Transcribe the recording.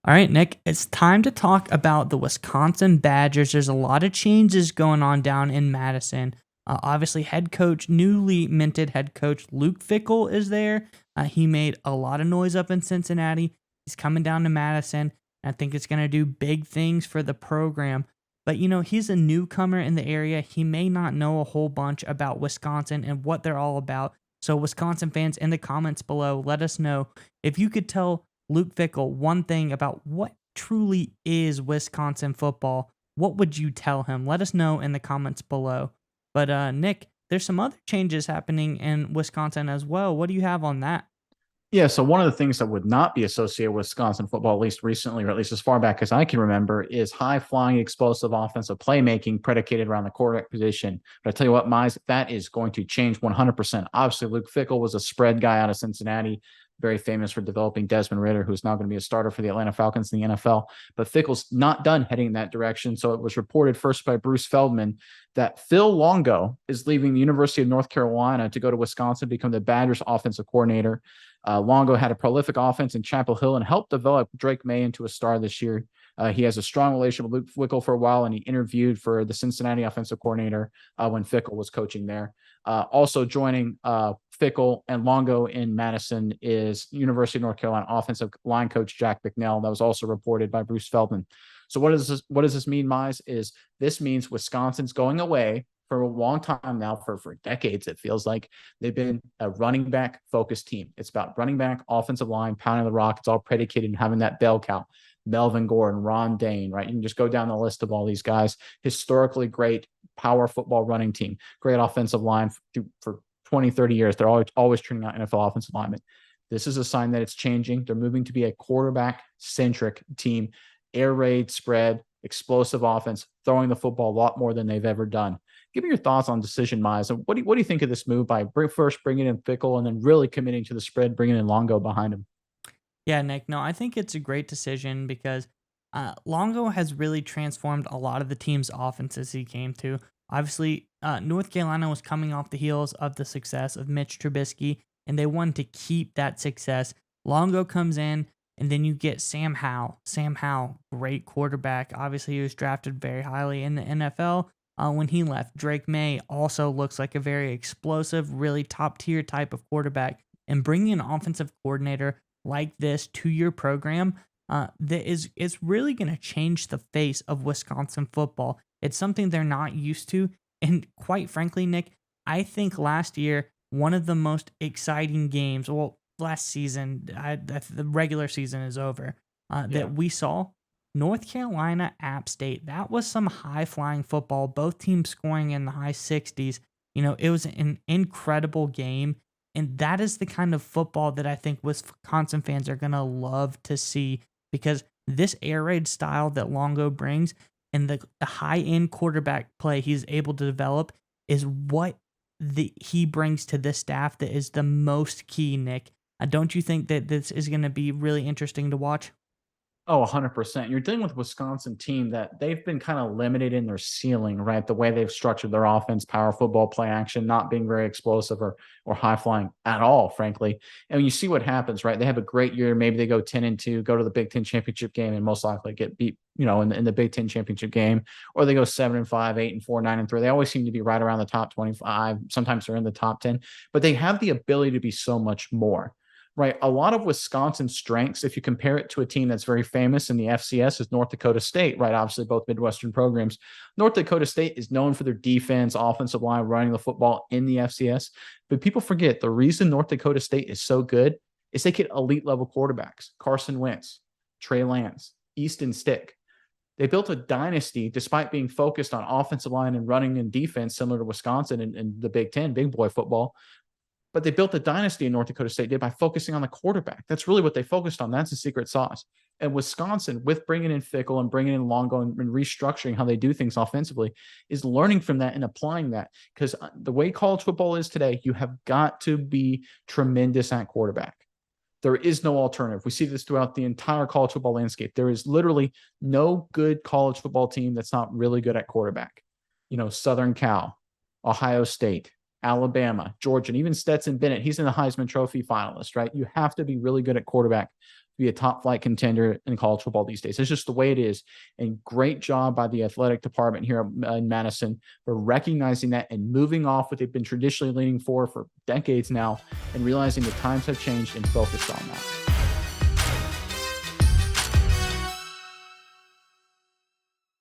All right, Nick, it's time to talk about the Wisconsin Badgers. There's a lot of changes going on down in Madison. Obviously, newly minted head coach Luke Fickle is there. He made a lot of noise up in Cincinnati. He's coming down to Madison. I think it's going to do big things for the program. But, he's a newcomer in the area. He may not know a whole bunch about Wisconsin and what they're all about. So, Wisconsin fans, in the comments below, let us know if you could tell Luke Fickle one thing about what truly is Wisconsin football. What would you tell him? Let us know in the comments below. But Nick, there's some other changes happening in Wisconsin as well. What do you have on that? Yeah, so one of the things that would not be associated with Wisconsin football, at least recently, or at least as far back as I can remember, is high flying, explosive offensive playmaking predicated around the quarterback position. But I tell you what, Mize, that is going to change 100%. Obviously, Luke Fickle was a spread guy out of Cincinnati, very famous for developing Desmond Ritter, who's now going to be a starter for the Atlanta Falcons in the NFL. But Fickle's not done heading in that direction. So it was reported first by Bruce Feldman that Phil Longo is leaving the University of North Carolina to go to Wisconsin, become the Badgers offensive coordinator. Longo had a prolific offense in Chapel Hill and helped develop Drake May into a star this year. He has a strong relationship with Luke Fickle for a while, and he interviewed for the Cincinnati offensive coordinator when Fickle was coaching there. Also joining Fickle and Longo in Madison is University of North Carolina offensive line coach Jack McNeil. That was also reported by Bruce Feldman. So what does this mean, Mize? This means Wisconsin's going away for a long time now, for decades, it feels like. They've been a running back focused team. It's about running back, offensive line, pounding the rock. It's all predicated in having that bell cow. Melvin Gordon, Ron Dane, right? You can just go down the list of all these guys. Historically great power football running team, great offensive line for 20, 30 years. They're always turning out NFL offensive linemen. This is a sign that it's changing. They're moving to be a quarterback centric team, air raid spread, explosive offense, throwing the football a lot more than they've ever done. Give me your thoughts on decision, Mize. What do you think of this move by first bringing in Fickle and then really committing to the spread, bringing in Longo behind him? Yeah, Nick. No, I think it's a great decision because Longo has really transformed a lot of the team's offenses he came to. Obviously, North Carolina was coming off the heels of the success of Mitch Trubisky, and they wanted to keep that success. Longo comes in, and then you get Sam Howell. Sam Howell, great quarterback. Obviously, he was drafted very highly in the NFL when he left. Drake May also looks like a very explosive, really top tier type of quarterback. And bringing an offensive coordinator like this to your program that is it's really going to change the face of Wisconsin football. It's something they're not used to, and quite frankly, Nick, I think last year one of the most exciting games, well, last season, the regular season is over, Yeah. that we saw North Carolina App State. That was some high flying football. Both teams scoring in the high 60s. It was an incredible game. And that is the kind of football that I think Wisconsin fans are going to love to see because this air raid style that Longo brings and the high end quarterback play he's able to develop is what he brings to this staff that is the most key, Nick. Don't you think that this is going to be really interesting to watch? Oh, 100%. You're dealing with a Wisconsin team that they've been kind of limited in their ceiling, right? The way they've structured their offense, power football, play action, not being very explosive or high flying at all, frankly. And you see what happens, right? They have a great year. Maybe they go 10-2, go to the Big Ten championship game, and most likely get beat, in the Big Ten championship game, or they go 7-5, 8-4, 9-3. They always seem to be right around the top 25. Sometimes they're in the top 10, but they have the ability to be so much more. Right. A lot of Wisconsin's strengths, if you compare it to a team that's very famous in the FCS, is North Dakota State, right? Obviously, both Midwestern programs. North Dakota State is known for their defense, offensive line, running the football in the FCS. But people forget the reason North Dakota State is so good is they get elite level quarterbacks: Carson Wentz, Trey Lance, Easton Stick. They built a dynasty despite being focused on offensive line and running and defense, similar to Wisconsin and the Big Ten, big boy football. But they built a dynasty in North Dakota State did by focusing on the quarterback. That's really what they focused on. That's the secret sauce. And Wisconsin, with bringing in Fickle and bringing in Longo and restructuring how they do things offensively, is learning from that and applying that. Because the way college football is today, you have got to be tremendous at quarterback. There is no alternative. We see this throughout the entire college football landscape. There is literally no good college football team that's not really good at quarterback. Southern Cal, Ohio State, Alabama, Georgia, and even Stetson Bennett. He's in the Heisman Trophy finalist, right? You have to be really good at quarterback be a top flight contender in college football these days. It's just the way it is. And great job by the athletic department here in Madison for recognizing that and moving off what they've been traditionally leaning for decades now, and realizing the times have changed and focused on that.